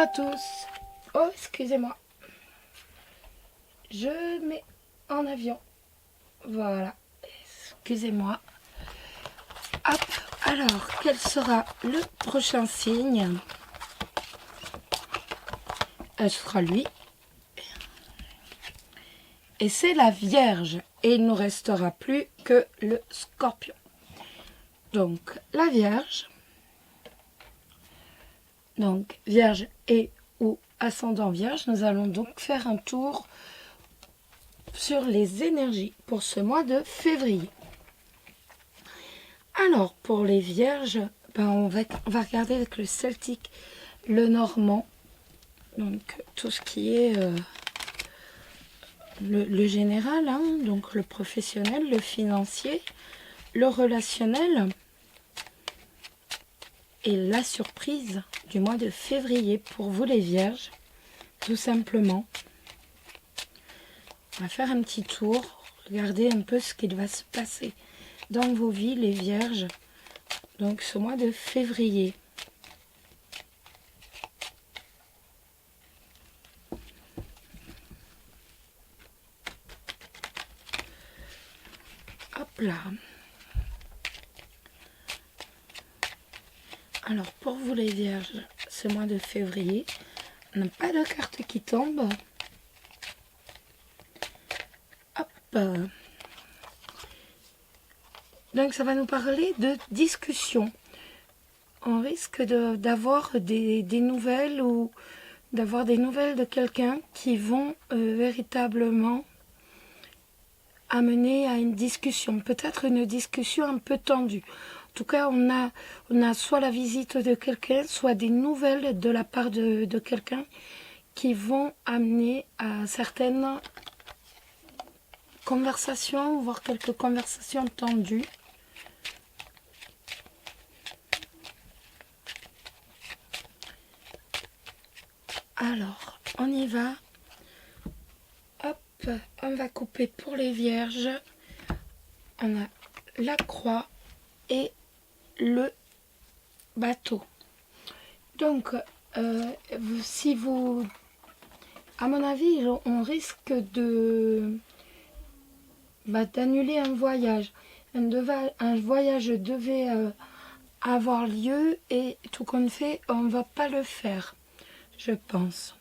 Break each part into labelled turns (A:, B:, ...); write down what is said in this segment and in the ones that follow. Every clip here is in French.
A: à tous. Oh, excusez-moi. Je mets en avion. Voilà. Excusez-moi. Hop. Alors, quel sera le prochain signe? Ce sera lui. Et c'est la Vierge. Et il ne nous restera plus que le Scorpion. Donc, la Vierge. Donc, Vierge et ou ascendant Vierge. Nous allons donc faire un tour sur les énergies pour ce mois de février. Alors, pour les Vierges, on va regarder avec le celtique, le normand, donc tout ce qui est le général, hein, donc le professionnel, le financier, le relationnel et la surprise du mois de février pour vous les Vierges, tout simplement. On va faire un petit tour, regarder un peu ce qu'il va se passer dans vos vies, les Vierges, donc ce mois de février. Hop là. Alors pour vous les Vierges, ce mois de février, on n'a pas de carte qui tombe. Hop. Donc ça va nous parler de discussion. On risque d'avoir des nouvelles ou d'avoir des nouvelles de quelqu'un qui vont véritablement amener à une discussion. Peut-être une discussion un peu tendue. En tout cas, on a soit la visite de quelqu'un, soit des nouvelles de la part de quelqu'un qui vont amener à certaines conversations, voire quelques conversations tendues. Alors, on y va. Hop, on va couper pour les Vierges. On a la croix et le bateau. Donc, si vous... À mon avis, on risque d'annuler un voyage. Un voyage devait avoir lieu et tout compte fait, on ne va pas le faire, je pense.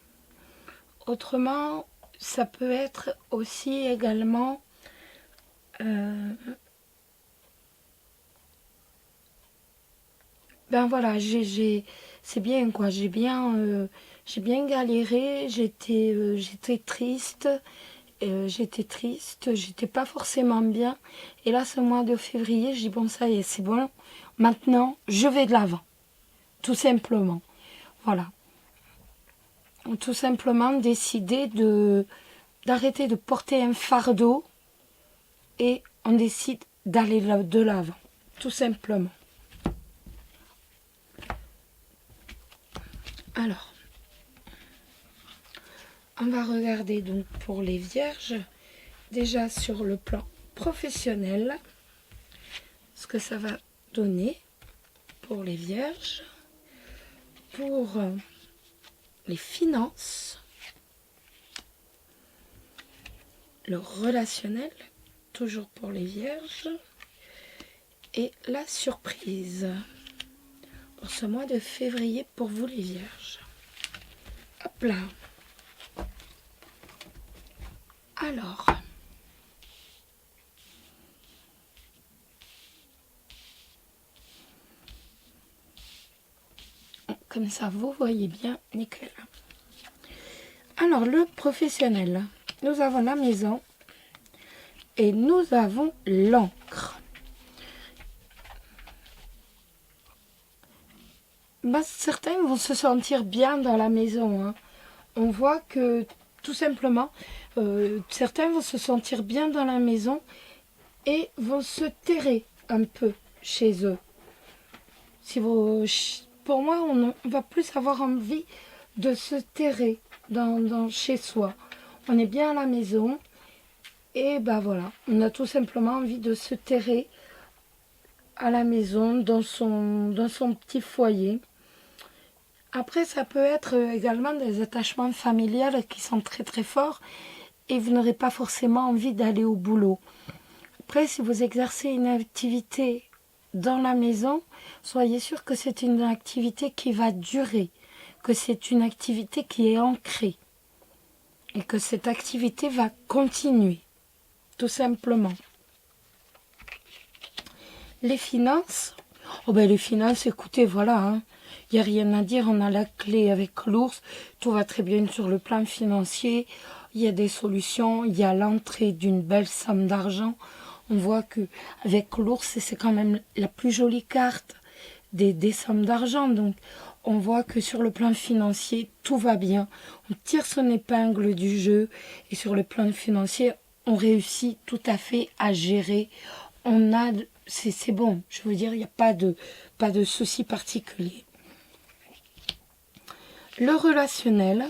A: Autrement, ça peut être aussi également voilà, c'est bien quoi, j'ai bien galéré, j'étais triste, j'étais pas forcément bien. Et là, ce mois de février, je dis bon, ça y est, c'est bon, maintenant, je vais de l'avant, tout simplement. Voilà. Tout simplement décider d'arrêter de porter un fardeau et on décide d'aller de l'avant, tout simplement. Alors, on va regarder donc pour les Vierges, déjà sur le plan professionnel, ce que ça va donner pour les Vierges, pour les finances, le relationnel, toujours pour les Vierges, et la surprise pour ce mois de février pour vous les Vierges. Hop là. Alors, comme ça vous voyez bien nickel. Alors le professionnel, nous avons la maison et nous avons l'encre. Certains vont se sentir bien dans la maison, hein. On voit que tout simplement certains vont se sentir bien dans la maison et vont se terrer un peu chez eux. Pour moi, on va plus avoir envie de se terrer chez soi. On est bien à la maison et voilà, on a tout simplement envie de se terrer à la maison, dans son petit foyer, Après, ça peut être également des attachements familiales qui sont très très forts et vous n'aurez pas forcément envie d'aller au boulot. Après, si vous exercez une activité dans la maison, soyez sûr que c'est une activité qui va durer, que c'est une activité qui est ancrée et que cette activité va continuer, tout simplement. Les finances, oh ben les finances, écoutez, voilà, hein, il n'y a rien à dire, on a la clé avec l'ours, tout va très bien sur le plan financier, il y a des solutions, il y a l'entrée d'une belle somme d'argent. On voit que avec l'ours, c'est quand même la plus jolie carte des sommes d'argent. Donc, on voit que sur le plan financier, tout va bien. On tire son épingle du jeu. Et sur le plan financier, on réussit tout à fait à gérer. On a, c'est bon. Je veux dire, il n'y a pas de souci particulier. Le relationnel.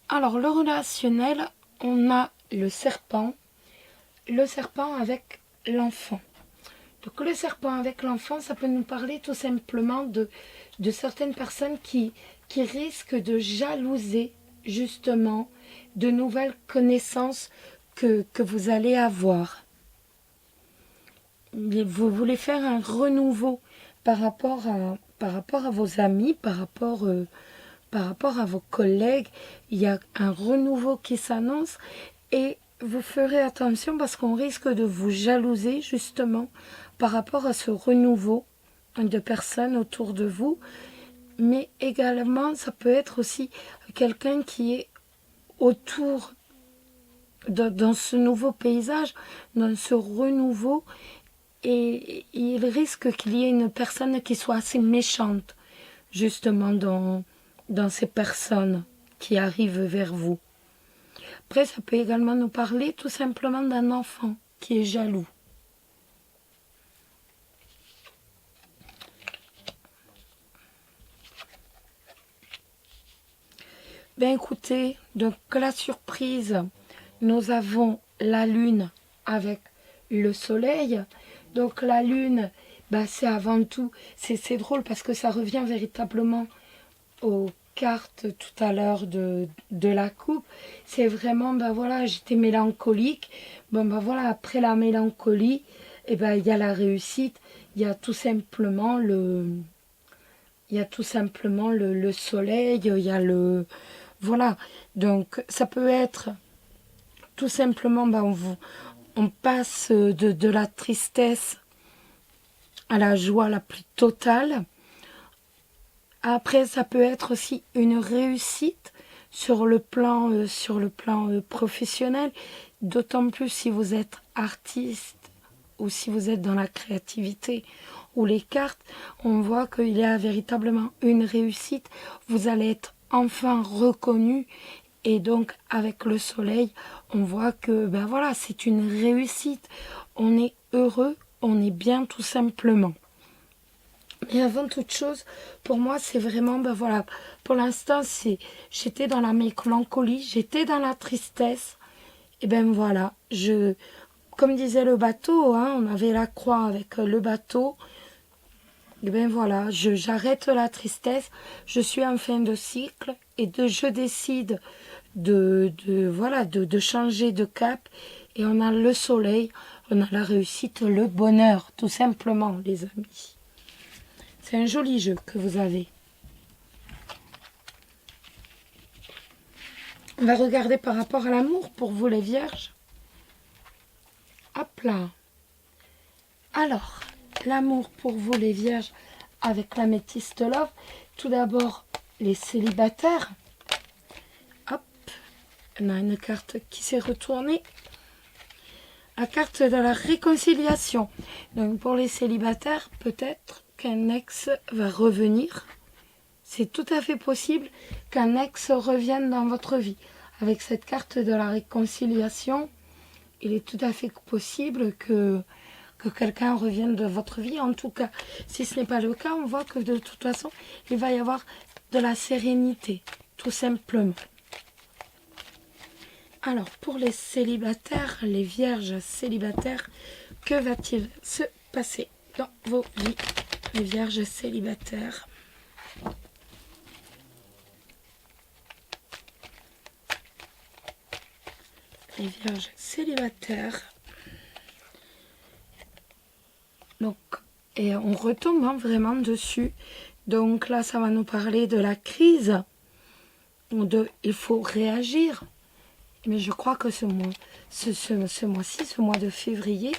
A: Alors, le relationnel, on a le serpent avec l'enfant. Donc le serpent avec l'enfant, ça peut nous parler tout simplement de certaines personnes qui risquent de jalouser justement de nouvelles connaissances que vous allez avoir. Vous voulez faire un renouveau par rapport à vos amis, par rapport à vos collègues. Il y a un renouveau qui s'annonce et vous ferez attention parce qu'on risque de vous jalouser justement par rapport à ce renouveau de personnes autour de vous. Mais également, ça peut être aussi quelqu'un qui est autour dans ce nouveau paysage, dans ce renouveau. Et il risque qu'il y ait une personne qui soit assez méchante, justement, dans ces personnes qui arrivent vers vous. Après, ça peut également nous parler tout simplement d'un enfant qui est jaloux. Ben écoutez, donc la surprise, nous avons la lune avec le soleil. Donc la lune, ben c'est avant tout, c'est drôle parce que ça revient véritablement aux cartes tout à l'heure de la coupe. C'est vraiment, ben voilà, j'étais mélancolique. Bon ben voilà, après la mélancolie, et ben il y a la réussite, il y a tout simplement le soleil, il y a le voilà. Donc ça peut être tout simplement, ben, on passe de la tristesse à la joie la plus totale. Après, ça peut être aussi une réussite sur le plan professionnel, d'autant plus si vous êtes artiste ou si vous êtes dans la créativité ou les cartes, on voit qu'il y a véritablement une réussite. Vous allez être enfin reconnu et donc avec le soleil, on voit que ben voilà, c'est une réussite. On est heureux, on est bien tout simplement. Mais avant toute chose, pour moi, c'est vraiment, ben voilà, pour l'instant, j'étais dans la mélancolie, j'étais dans la tristesse. Et ben voilà, comme disait le bateau, hein, on avait la croix avec le bateau. Et ben voilà, j'arrête la tristesse, je suis en fin de cycle et je décide de changer de cap. Et on a le soleil, on a la réussite, le bonheur, tout simplement, les amis. C'est un joli jeu que vous avez. On va regarder par rapport à l'amour pour vous les vierges. Hop là. Alors, l'amour pour vous les vierges avec l'améthyste love. Tout d'abord, les célibataires. Hop. On a une carte qui s'est retournée. La carte de la réconciliation. Donc pour les célibataires, peut-être qu'un ex va revenir. C'est tout à fait possible qu'un ex revienne dans votre vie. Avec cette carte de la réconciliation, il est tout à fait possible que quelqu'un revienne de votre vie. En tout cas, si ce n'est pas le cas, on voit que de toute façon, il va y avoir de la sérénité, tout simplement. Alors, pour les célibataires, les vierges célibataires, que va-t-il se passer dans vos vies? les vierges célibataires. Les vierges célibataires. Donc, et on retombe vraiment dessus. Donc là, ça va nous parler de la crise. Il faut réagir. Mais je crois que ce mois-ci, ce mois de février,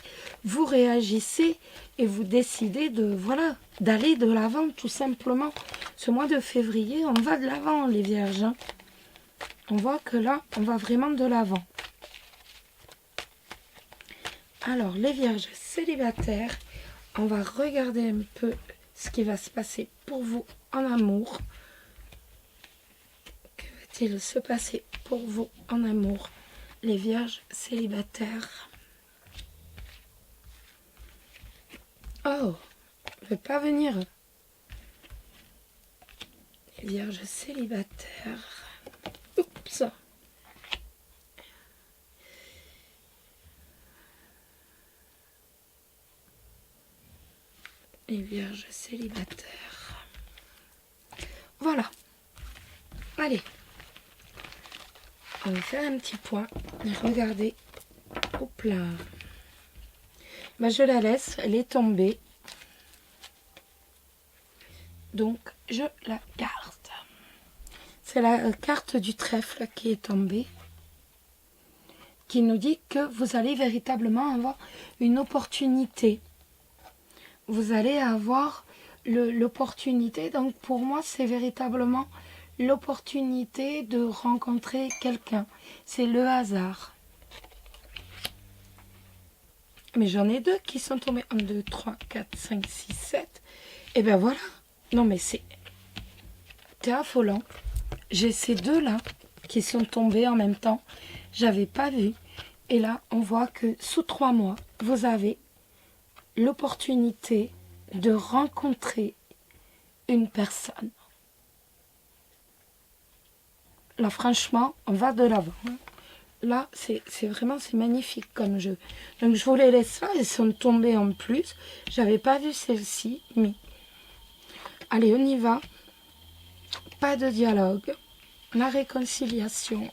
A: vous réagissez et vous décidez d'aller de l'avant, tout simplement. Ce mois de février, on va de l'avant, les vierges. Hein. On voit que là, on va vraiment de l'avant. Alors, les vierges célibataires, on va regarder un peu ce qui va se passer pour vous en amour. Que va-t-il se passer pour vous en amour, les vierges célibataires? Oh, ne veut pas venir. Les vierges célibataires. Oups. Les vierges célibataires. Voilà. Allez. On va faire un petit point. Regardez. Hop là. Ben, je la laisse. Elle est tombée. Donc, je la garde. C'est la carte du trèfle qui est tombée. Qui nous dit que vous allez véritablement avoir une opportunité. Vous allez avoir l'opportunité. Donc pour moi, c'est véritablement l'opportunité de rencontrer quelqu'un. C'est le hasard. Mais j'en ai deux qui sont tombés. 1, 2, 3, 4, 5, 6, 7. Et ben voilà. Non mais c'est affolant. J'ai ces deux-là qui sont tombés en même temps. J'avais pas vu. Et là, on voit que sous 3 mois, vous avez l'opportunité de rencontrer une personne. Là, franchement, on va de l'avant. Là, c'est magnifique comme jeu. Donc, je vous les laisse ça. Elles sont tombées en plus. J'avais pas vu celle-ci, mais... Allez, on y va. Pas de dialogue. La réconciliation.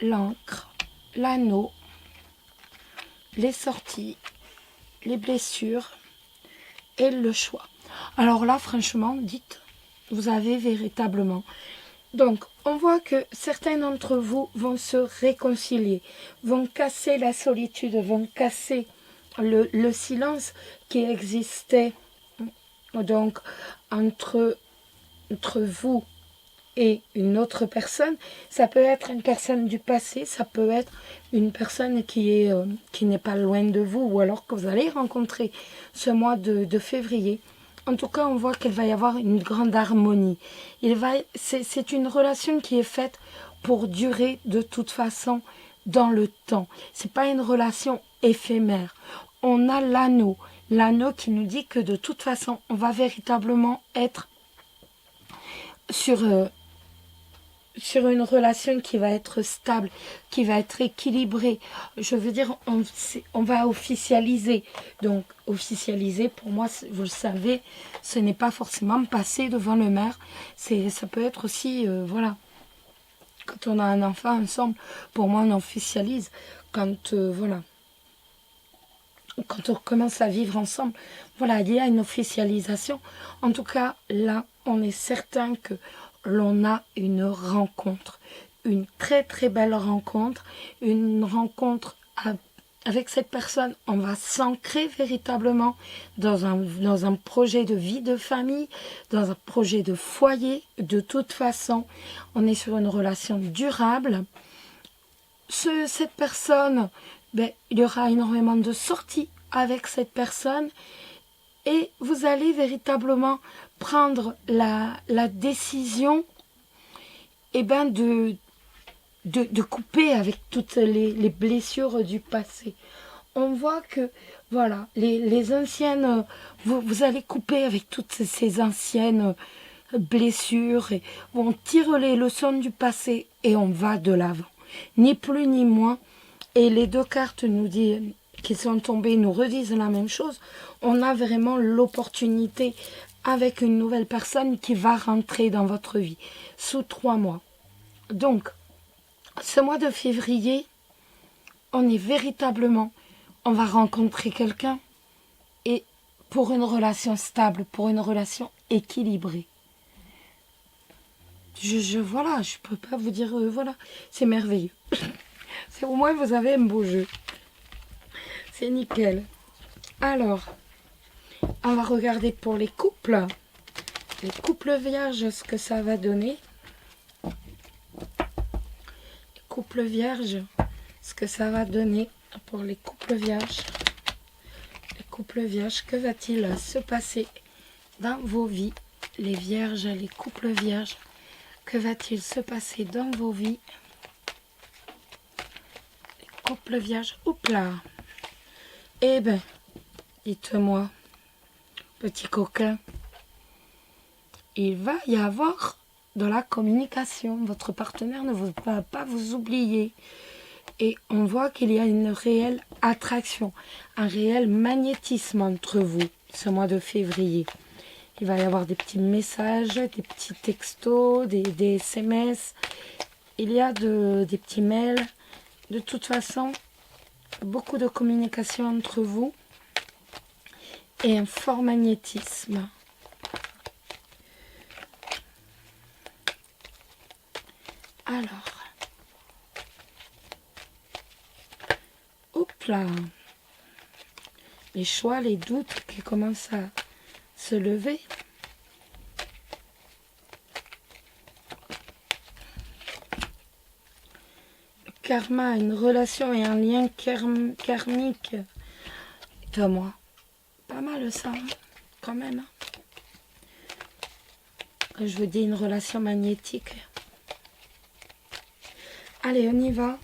A: L'encre. L'anneau. Les sorties. Les blessures et le choix. Alors là, franchement, dites, vous avez véritablement. Donc, on voit que certains d'entre vous vont se réconcilier, vont casser la solitude, vont casser le silence qui existait donc entre vous et une autre personne. Ça peut être une personne du passé, ça peut être une personne qui n'est pas loin de vous, ou alors que vous allez rencontrer ce mois de février. En tout cas, on voit qu'il va y avoir une grande harmonie. C'est une relation qui est faite pour durer de toute façon dans le temps. C'est pas une relation éphémère. On a l'anneau qui nous dit que de toute façon, on va véritablement être sur une relation qui va être stable, qui va être équilibrée. Je veux dire, on va officialiser. Donc, officialiser, pour moi, vous le savez, ce n'est pas forcément passer devant le maire. Ça peut être aussi, voilà, quand on a un enfant ensemble, pour moi, on officialise. Quand, voilà, quand on commence à vivre ensemble, voilà, il y a une officialisation. En tout cas, là, on est certain que l'on a une rencontre, une très très belle rencontre, une rencontre avec cette personne. On va s'ancrer véritablement dans un projet de vie de famille, dans un projet de foyer. De toute façon, on est sur une relation durable. Cette personne, ben, il y aura énormément de sorties avec cette personne et vous allez véritablement prendre la décision de couper avec toutes les blessures du passé. On voit que voilà, les anciennes, vous allez couper avec toutes ces anciennes blessures et on tire les leçons du passé et on va de l'avant. Ni plus ni moins. Et les deux cartes nous disent qui sont tombés nous redisent la même chose, on a vraiment l'opportunité avec une nouvelle personne qui va rentrer dans votre vie sous 3 mois. Donc, ce mois de février, on est véritablement, on va rencontrer quelqu'un et pour une relation stable, pour une relation équilibrée. Voilà, je peux pas vous dire, voilà, c'est merveilleux. C'est au moins vous avez un beau jeu. C'est nickel. Alors, on va regarder pour les couples vierges, ce que ça va donner. Les couples vierges, ce que ça va donner pour les couples vierges. Les couples vierges, que va-t-il se passer dans vos vies? Les vierges, les couples vierges, que va-t-il se passer dans vos vies? Les couples vierges, oups là. Eh ben, dites-moi, petit coquin, il va y avoir de la communication. Votre partenaire ne va pas vous oublier. Et on voit qu'il y a une réelle attraction, un réel magnétisme entre vous ce mois de février. Il va y avoir des petits messages, des petits textos, des SMS. Il y a des petits mails. De toute façon, beaucoup de communication entre vous et un fort magnétisme. Alors, hop là, les choix, les doutes qui commencent à se lever. Le karma, une relation et un lien karmique. De moi, pas mal ça, hein, quand même. Hein. Je veux dire une relation magnétique. Allez, on y va.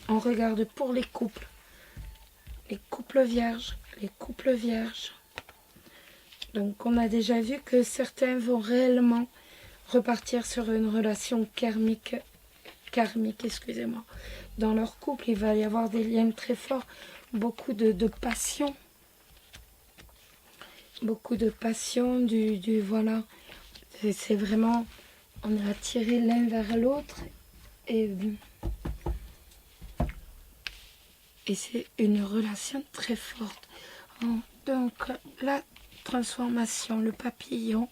A: On regarde pour les couples. Les couples vierges. Les couples vierges. Donc, on a déjà vu que certains vont réellement repartir sur une relation karmique, excusez-moi. Dans leur couple, il va y avoir des liens très forts. Beaucoup de passion. Beaucoup de passion. Voilà. C'est vraiment... On est attiré l'un vers l'autre. Et c'est une relation très forte. Donc, la transformation, le papillon,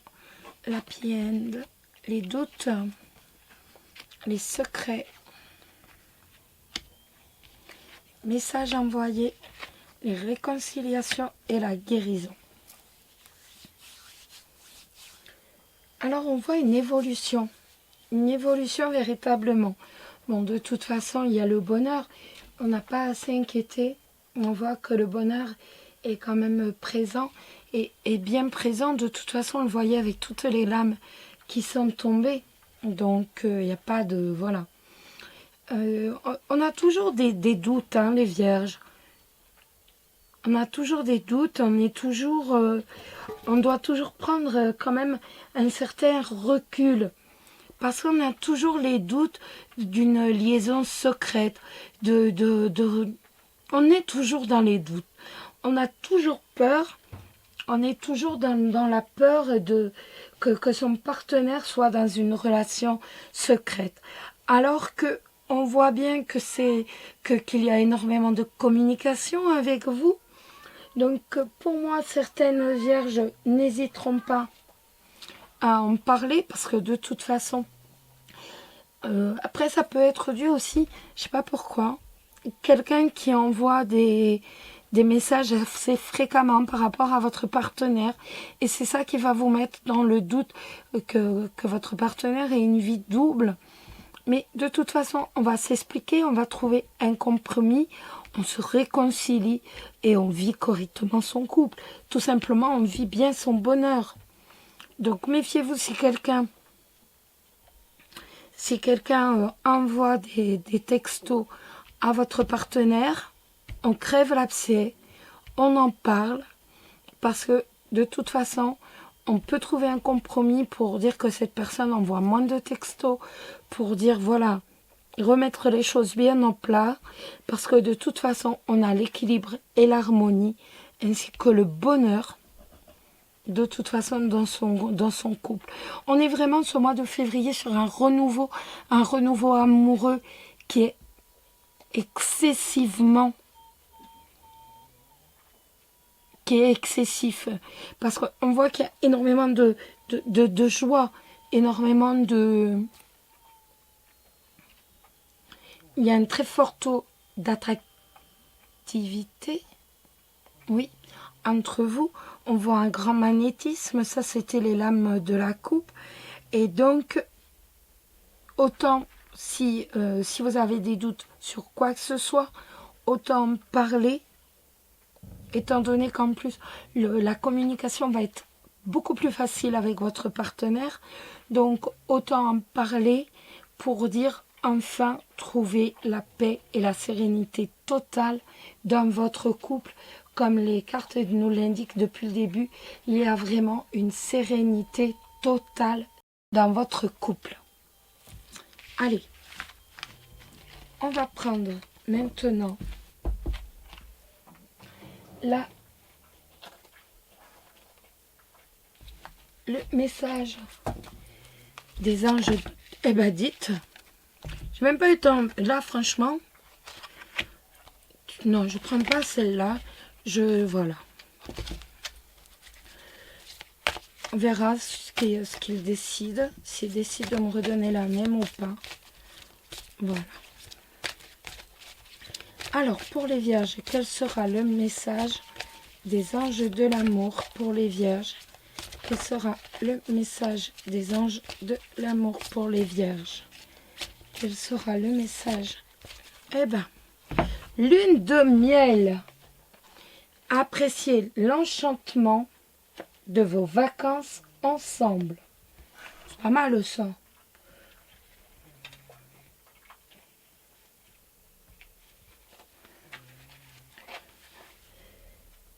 A: l'happy end, les doutes, les secrets, messages envoyés, les réconciliations et la guérison. Alors, on voit une évolution véritablement. Bon, de toute façon, il y a le bonheur. On n'a pas à s'inquiéter. On voit que le bonheur est quand même présent et bien présent. De toute façon, on le voyait avec toutes les lames qui sont tombées. Donc, il n'y a pas de... Voilà. On a toujours des doutes, hein, les vierges. On a toujours des doutes. On est toujours... on doit toujours prendre quand même un certain recul. Parce qu'on a toujours les doutes d'une liaison secrète. On est toujours dans les doutes. On a toujours peur. On est toujours dans la peur que son partenaire soit dans une relation secrète. Alors que on voit bien que qu'il y a énormément de communication avec vous. Donc pour moi, certaines vierges n'hésiteront pas à en parler parce que de toute façon, après ça peut être dû aussi, je sais pas pourquoi, quelqu'un qui envoie des messages assez fréquemment par rapport à votre partenaire et c'est ça qui va vous mettre dans le doute que votre partenaire ait une vie double. Mais de toute façon, on va s'expliquer, on va trouver un compromis, on se réconcilie et on vit correctement son couple. Tout simplement, on vit bien son bonheur. Donc méfiez-vous si quelqu'un envoie des textos à votre partenaire, on crève l'abcès, on en parle, parce que de toute façon, on peut trouver un compromis pour dire que cette personne envoie moins de textos, pour dire voilà, remettre les choses bien en plat, parce que de toute façon, on a l'équilibre et l'harmonie, ainsi que le bonheur, de toute façon, dans son couple. On est vraiment ce mois de février sur un renouveau amoureux qui est excessivement, qui est excessif, parce qu'on voit qu'il y a énormément de joie, énormément de... Il y a un très fort taux d'attractivité, oui, entre vous. On voit un grand magnétisme, ça c'était les lames de la coupe. Et donc, autant si vous avez des doutes sur quoi que ce soit, autant en parler, étant donné qu'en plus, la communication va être beaucoup plus facile avec votre partenaire. Donc, autant en parler pour dire enfin trouver la paix et la sérénité totale dans votre couple. Comme les cartes nous l'indiquent depuis le début, il y a vraiment une sérénité totale dans votre couple. Allez, on va prendre maintenant là le message des anges. Eh ben dites, j'ai même pas eu le temps. Là franchement, non, je prends pas celle-là. Voilà. On verra ce qu'il décide, s'il décide de me redonner la même ou pas. Voilà. Alors, pour les vierges, quel sera le message des anges de l'amour pour les vierges? Quel sera le message des anges de l'amour pour les vierges? Quel sera le message? Eh ben, lune de miel. Appréciez l'enchantement de vos vacances ensemble. C'est pas mal ça.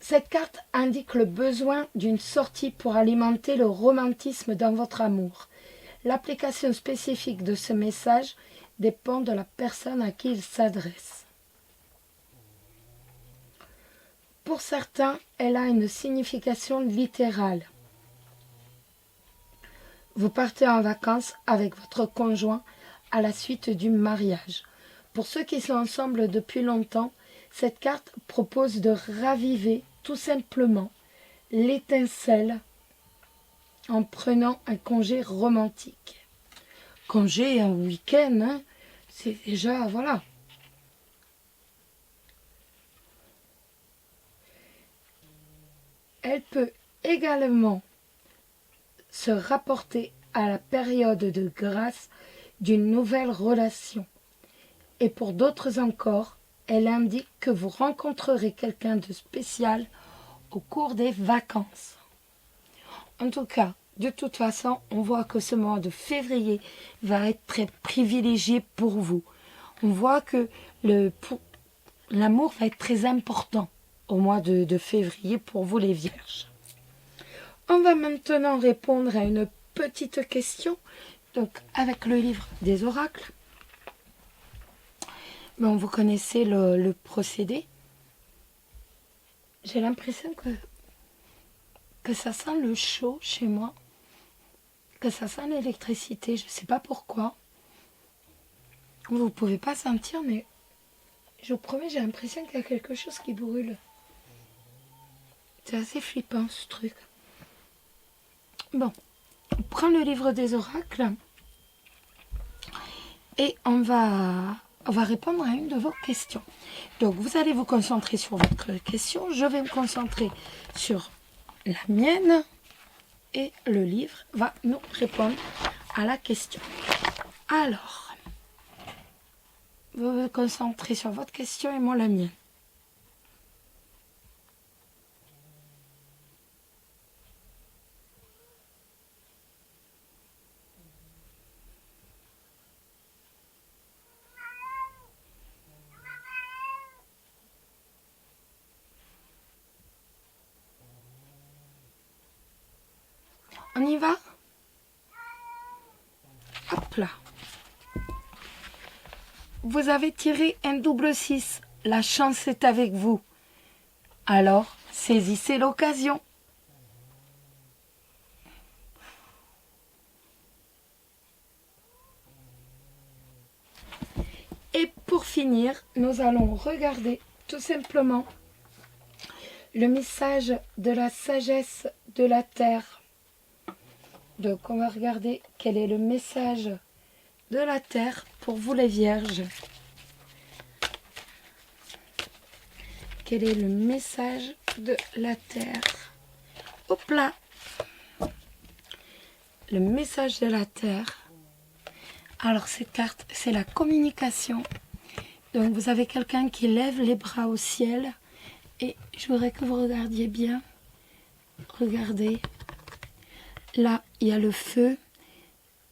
A: Cette carte indique le besoin d'une sortie pour alimenter le romantisme dans votre amour. L'application spécifique de ce message dépend de la personne à qui il s'adresse. Pour certains, elle a une signification littérale. Vous partez en vacances avec votre conjoint à la suite du mariage. Pour ceux qui sont ensemble depuis longtemps, cette carte propose de raviver tout simplement l'étincelle en prenant un congé romantique. Congé, un week-end, hein, c'est déjà, voilà. Elle peut également se rapporter à la période de grâce d'une nouvelle relation. Et pour d'autres encore, elle indique que vous rencontrerez quelqu'un de spécial au cours des vacances. En tout cas, de toute façon, on voit que ce mois de février va être très privilégié pour vous. On voit que l'amour va être très important au mois de février pour vous les vierges. On va maintenant répondre à une petite question, donc avec le livre des oracles. Bon, vous connaissez le procédé. J'ai l'impression que ça sent le chaud chez moi, que ça sent l'électricité, je ne sais pas pourquoi. Vous ne pouvez pas sentir, mais je vous promets, j'ai l'impression qu'il y a quelque chose qui brûle. C'est assez flippant ce truc. Bon, on prend le livre des oracles et on va répondre à une de vos questions. Donc, vous allez vous concentrer sur votre question. Je vais me concentrer sur la mienne. Et le livre va nous répondre à la question. Alors, vous vous concentrez sur votre question et moi la mienne. On y va? Hop là. vous avez tiré un double 6. La chance est avec vous. Alors, saisissez l'occasion. Et pour finir, nous allons regarder tout simplement le message de la sagesse de la Terre. Donc, on va regarder quel est le message de la Terre pour vous les Vierges. Quel est le message de la Terre? Hop là! Le message de la Terre. Alors, cette carte, c'est la communication. Donc, vous avez quelqu'un qui lève les bras au ciel. Et je voudrais que vous regardiez bien. Regardez. Là, il y a le feu.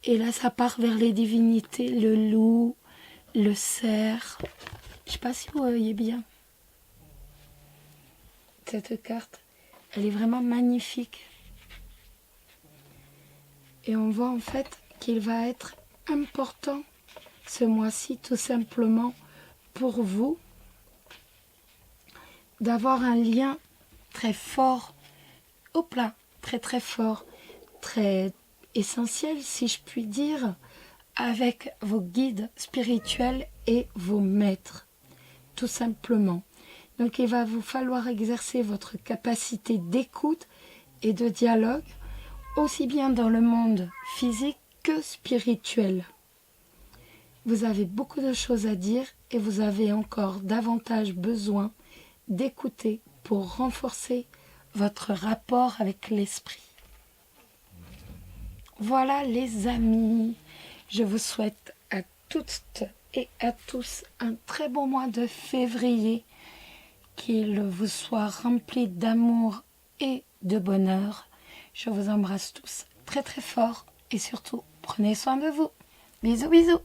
A: Et là, ça part vers les divinités. Le loup, le cerf. Je ne sais pas si vous voyez bien. Cette carte, elle est vraiment magnifique. Et on voit en fait qu'il va être important ce mois-ci, tout simplement, pour vous, d'avoir un lien très fort, hop là, très très fort, très essentiel, si je puis dire, avec vos guides spirituels et vos maîtres, tout simplement. Donc il va vous falloir exercer votre capacité d'écoute et de dialogue, aussi bien dans le monde physique que spirituel. Vous avez beaucoup de choses à dire et vous avez encore davantage besoin d'écouter pour renforcer votre rapport avec l'esprit. Voilà les amis, je vous souhaite à toutes et à tous un très bon mois de février, qu'il vous soit rempli d'amour et de bonheur. Je vous embrasse tous très très fort et surtout prenez soin de vous. Bisous bisous.